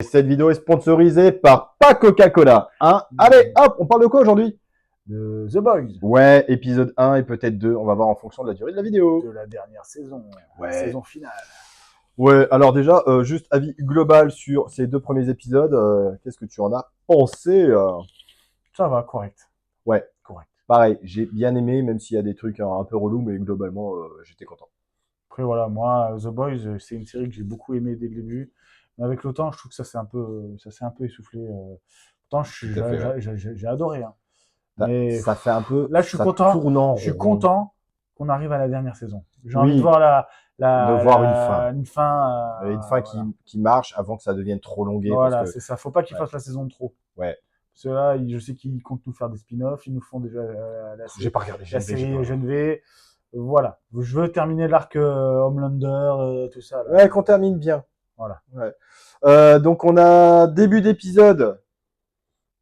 Cette vidéo est sponsorisée par pas Coca-Cola. Hein, allez, hop, on parle de quoi aujourd'hui? De The Boys. Ouais, épisode 1 et peut-être 2. On va voir en fonction de la durée de la vidéo. De la dernière saison. Ouais. La saison finale. Ouais, alors déjà, juste avis global sur ces 2 premiers épisodes. Qu'est-ce que tu en as pensé? Ça va, correct. Ouais, Correct. pareil, j'ai bien aimé, même s'il y a des trucs un peu relous, mais globalement, j'étais content. Après, voilà, moi, The Boys, c'est une série que j'ai beaucoup aimée dès le début. Mais avec le temps, je trouve que ça s'est un peu essoufflé. Pourtant, Tout à fait, ouais. j'ai adoré. Hein. Mais Ça fait un peu. là, je suis ça content. tourne en Je suis rond. content qu'on arrive à la dernière saison. J'ai Oui, envie de voir de voir une fin. une fin. Une fin qui marche avant que ça devienne trop longué. Voilà, parce que, c'est ça. Faut pas qu'ils ouais. fassent la saison de trop. Ouais. Parce que là, je sais qu'ils comptent nous faire des spin-offs. Ils nous font déjà J'ai pas regardé la série Gen V. Voilà. Je veux terminer l'arc Homelander, tout ça. Là. Ouais, qu'on termine bien. Voilà. Ouais. Donc on a début d'épisode.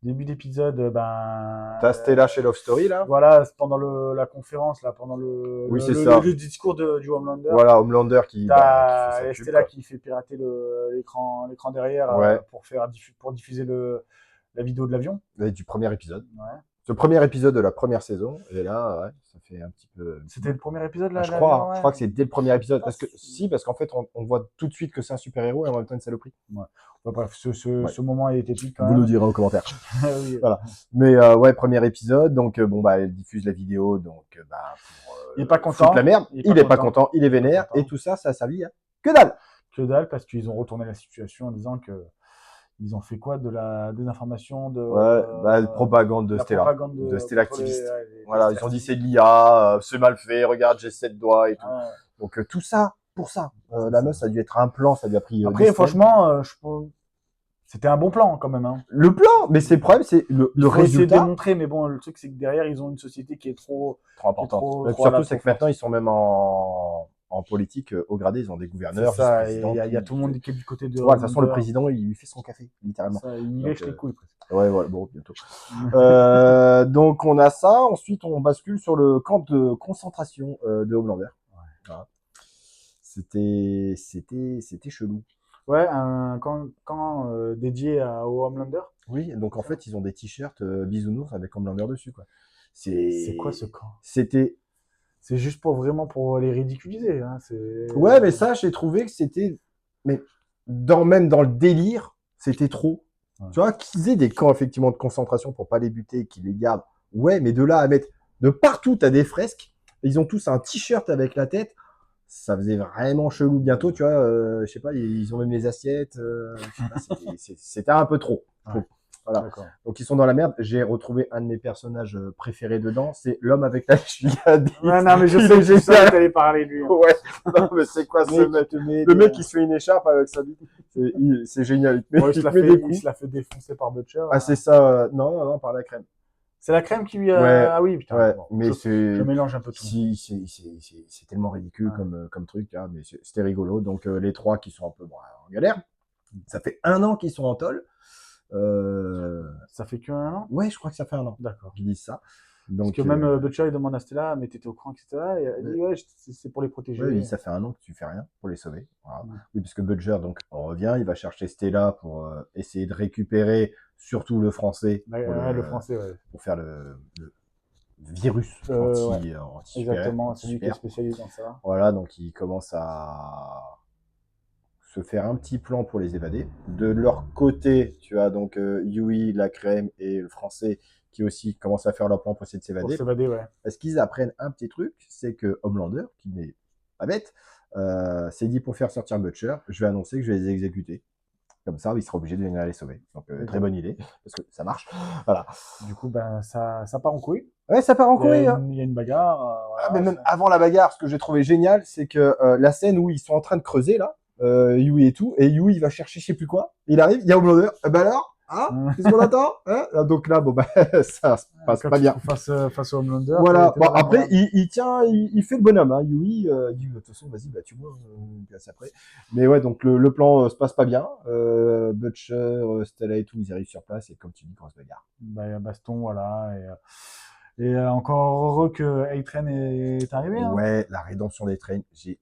Début d'épisode, T'as Stella chez Love Story là. Voilà, pendant la conférence, là, pendant Oui, c'est ça. le discours du Homelander. Voilà, Homelander qui fait T'as sa Stella pub, qui fait pirater l'écran derrière Ouais. pour diffuser la vidéo de l'avion. quoi. Du premier épisode. Ouais. Ce premier épisode de la première saison. Et là, ouais, ça fait un petit peu. C'était le premier épisode là. Je crois que c'est dès le premier épisode. Parce qu'en fait, on voit tout de suite que c'est un super-héros et en même temps une saloperie. Ouais. Bah, bref, ce moment est épique quand Vous même. nous direz en commentaire. Oui. Voilà. Mais ouais, premier épisode. Donc bon bah, elle diffuse la vidéo. Donc pour il est pas content. la merde. Il est pas content. Il est vénère. Et tout ça, ça a servi à que dalle. Que dalle, parce qu'ils ont retourné la situation en disant que ils ont fait quoi de la désinformation de propagande de Stella. Propagande de Stella activiste. Voilà, ils ont dit c'est de l'IA, c'est mal fait, regarde, j'ai 7 doigts et tout. Ouais. Donc tout ça, pour ça. La meuf, ça a dû être un plan, ça lui a pris. Après, franchement, c'était un bon plan quand même. Hein. Le plan, mais c'est le problème, c'est le résultat. Essayer de démontrer, mais bon, le truc, c'est que derrière, ils ont une société qui est trop importante. Surtout, c'est que maintenant, ils sont même en politique au gradé, ils ont des gouverneurs. Il y a tout le monde qui est du côté de. Ouais, de toute façon, le président, il lui fait son café, littéralement. Ça, il lèche les couilles presque. Ouais, voilà, bon, bientôt. Donc, on a ça. Ensuite, on bascule sur le camp de concentration de Homelander. Ouais. Voilà. C'était chelou. Ouais, un camp dédié au Homelander. Oui, donc en fait, ils ont des t-shirts bisounours avec Homelander dessus, quoi. C'est quoi ce camp? C'est juste pour les ridiculiser. Hein. Ouais, mais ça, j'ai trouvé que c'était. Mais même dans le délire, c'était trop. Ouais. Tu vois, qu'ils aient des camps effectivement de concentration pour pas les buter, qu'ils les gardent. Ouais, mais de là à mettre de partout, t'as des fresques. Ils ont tous un t-shirt avec la tête. Ça faisait vraiment chelou. Bientôt, tu vois, je sais pas, ils ont même les assiettes. C'était un peu trop. Ouais. Voilà. Donc ils sont dans la merde. J'ai retrouvé un de mes personnages préférés dedans, c'est l'homme avec la chigade. Ouais, non, mais je sais que t'allais parler de lui. Hein. Ouais. Non, mais c'est quoi ce mec? Le mec qui se fait une écharpe avec sa bite. C'est génial. Il se la fait défoncer par Butcher. Ah, c'est ça. Non, par la crème. C'est la crème qui lui a. Ouais. Ah oui, putain. Ouais. Bon, mais je mélange un peu tout. C'est tellement ridicule comme truc, hein, mais c'était rigolo. Donc les trois qui sont un peu en galère. Ça fait 1 an qu'ils sont en tôle. Ça fait que 1 an? Ouais, je crois que ça fait 1 an. D'accord. Ils disent ça. Donc, parce que même Butcher, il demande à Stella, mais t'étais au courant, etc. Et elle dit, ouais, c'est pour les protéger. Ouais, ça fait 1 an que tu fais rien pour les sauver. Voilà. Ouais. Oui, parce que Butcher, donc, on revient, il va chercher Stella pour essayer de récupérer surtout le français. Le français, ouais. Pour faire le virus anti exactement, c'est lui qui est spécialisé dans ça. Voilà, donc il commence à se faire un petit plan pour les évader. De leur côté, tu as donc Yui, la crème et le français qui aussi commencent à faire leur plan pour essayer de s'évader. Pour s'évader, ouais. Parce qu'ils apprennent un petit truc, c'est que Homelander, qui n'est pas bête, s'est dit pour faire sortir Butcher, je vais annoncer que je vais les exécuter. Comme ça, il sera obligé de venir les sauver. Donc, très bonne idée, parce que ça marche. Voilà. Du coup, ben, ça part en couille. Ouais, ça part en couille. Il y a une bagarre. Voilà, mais même avant la bagarre, ce que j'ai trouvé génial, c'est que la scène où ils sont en train de creuser, là, Yui et tout, et Yui, il va chercher je sais plus quoi. Il arrive, il y a Homelander. Ben alors, hein, qu'est-ce qu'on attend, hein? Donc là, bon, bah, ça se passe pas bien. Face au Homelander. Voilà. Bon, après, il fait le bonhomme, hein. Yui, dit, de toute façon, vas-y, bah, tu vois, passe après. Mais ouais, donc le plan se passe pas bien. Butcher, Stella et tout, ils arrivent sur place, et comme tu dis, grosse bagarre. Bah, baston, voilà, et encore heureux que A-Train est arrivé. Hein. Ouais, la rédemption des trains, j'ai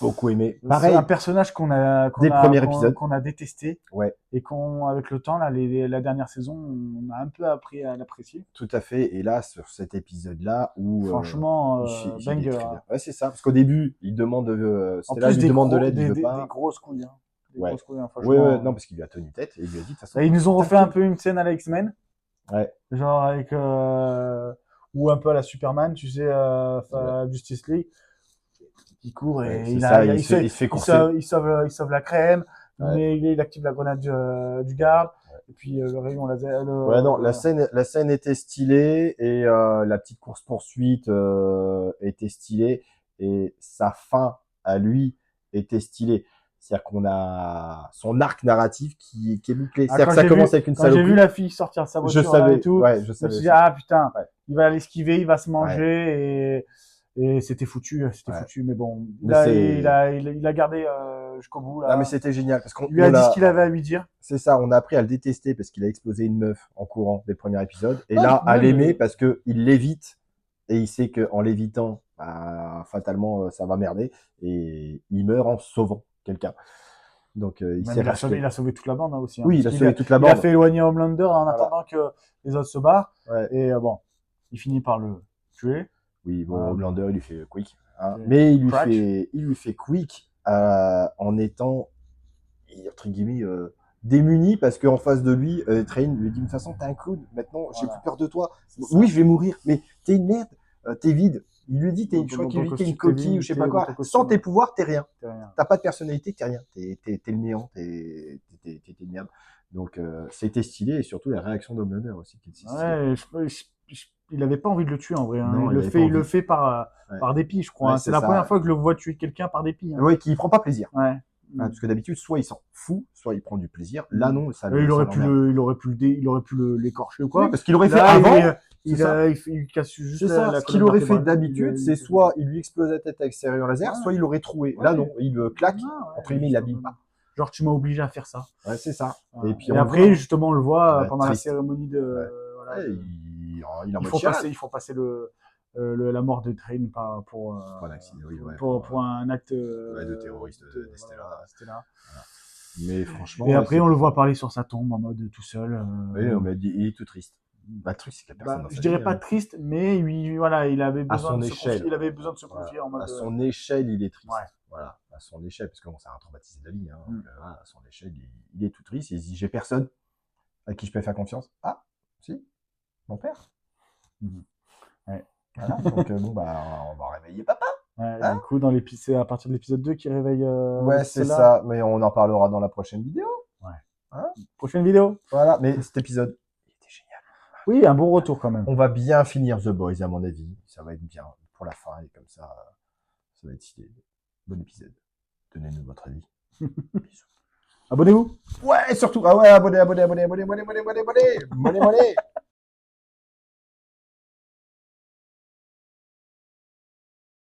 beaucoup aimé. C'est Pareil, un personnage Dès le premier épisode. qu'on a détesté ouais, et avec le temps, là, la dernière saison, on a un peu appris à l'apprécier. tout à fait. Et là, sur cet épisode-là, où Franchement, il est banger. très Hein. bien. Ouais, c'est ça. Parce qu'au début, il demande, En c'était là, plus, il lui demande de l'aide, il veut des pas. grosses couilles. Hein. Des Ouais. grosses couilles, hein, Ouais, franchement. non, parce qu'il lui a tenu tête et il lui a dit de toute façon. Et ils nous ont refait un t'inquiète. peu une scène à la X-Men. Ouais. Genre avec. Ou un peu à la Superman, tu sais, Justice League. Il court et Ouais, c'est ça, il se fait courser. il sauve la crème, Ouais. mais il active la grenade du garde. Et puis le rayon laser. Ouais, non, la scène était stylée et la petite course-poursuite était stylée et sa fin à lui était stylée. C'est-à-dire qu'on a son arc narratif qui est bouclé. Ah, C'est-à-dire que ça commence avec une quand j'ai saloperie. vu la fille sortir de sa voiture Je savais, et tout, ouais, je je me savais. suis dit, ah putain, Ouais. il va l'esquiver, il va se manger et c'était foutu, mais bon, il a gardé jusqu'au bout. Là. Non, mais c'était génial parce qu'on Il lui a dit ce qu'il avait à lui dire. C'est ça, on a appris à le détester parce qu'il a explosé une meuf en courant dès le premier épisode. Et Ouais, là, à même, l'aimer parce que il l'évite et il sait qu'en l'évitant, bah, fatalement, ça va merder et il meurt en sauvant quelqu'un. Donc, il a sauvé toute la bande hein, aussi. Hein, oui, il a sauvé toute la bande. Il a fait éloigner Homelander en attendant que les autres se barrent. Ouais. Et bon, il finit par le tuer. Oui, bon, Homelander, il lui fait quick. Hein, Et mais il lui fait quick en étant, entre guillemets, démuni parce qu'en face de lui, Train lui dit de toute façon, t'es un clown, maintenant j'ai plus peur de toi. Oui, je vais mourir, mais t'es une merde, t'es vide. Il lui dit, je crois qu'il lui dit, t'es une coquille ou je sais pas quoi. Sans tes pouvoirs, t'es rien. T'as pas de personnalité, t'es rien. T'es le néant, t'es une merde. Donc, c'était stylé et surtout la réaction d'Homelander aussi. Qui était ouais, il avait pas envie de le tuer en vrai. Hein. Non, il le fait par dépit, je crois. Ouais, hein. C'est la première fois que je le vois tuer quelqu'un par dépit. Hein. Ouais, qui prend pas plaisir. Ouais. Parce que d'habitude, soit il s'en fout, soit il prend du plaisir. Là, non, ça il aurait pu l'écorcher ou quoi. Oui, parce qu'il aurait fait avant. Il casse juste ça. Ce qu'il aurait fait d'habitude, c'est soit il lui explose la tête avec ses rayons laser, soit il l'aurait troué. Là, non, il le claque. Entre guillemets, il l'abîme pas. Genre, tu m'as obligé à faire ça. Ouais, c'est ça. Et puis après, justement, on le voit pendant triste. la cérémonie de. Il faut passer la mort de Train pour un acte de terroriste d'Estella. Mais franchement. Et après, on le voit parler sur sa tombe en mode tout seul. Oui, il est tout triste. Bah, le truc, c'est que la personne. Je dirais pas triste, mais il avait besoin de se confier en mode. À son échelle, il est triste. Ouais. Voilà, à son échelle, parce que bon, ça a traumatisé de la vie. Hein, donc, à son échelle, il est tout triste. Il se dit, j'ai personne à qui je peux faire confiance. Ah, si, mon père. Ouais. Voilà, donc on va réveiller papa. Ouais, hein, du coup, c'est à partir de l'épisode 2 qu'il réveille. Ouais, c'est ça, mais on en parlera dans la prochaine vidéo. Ouais. Hein, prochaine vidéo. Voilà, mais cet épisode, il était génial. Oui, un bon retour quand même. On va bien finir The Boys, à mon avis. Ça va être bien pour la fin, et comme ça va être stylé. Bon épisode. Donnez-nous votre avis. Bisous. Abonnez-vous. Ouais, surtout. Ah ouais, abonnez.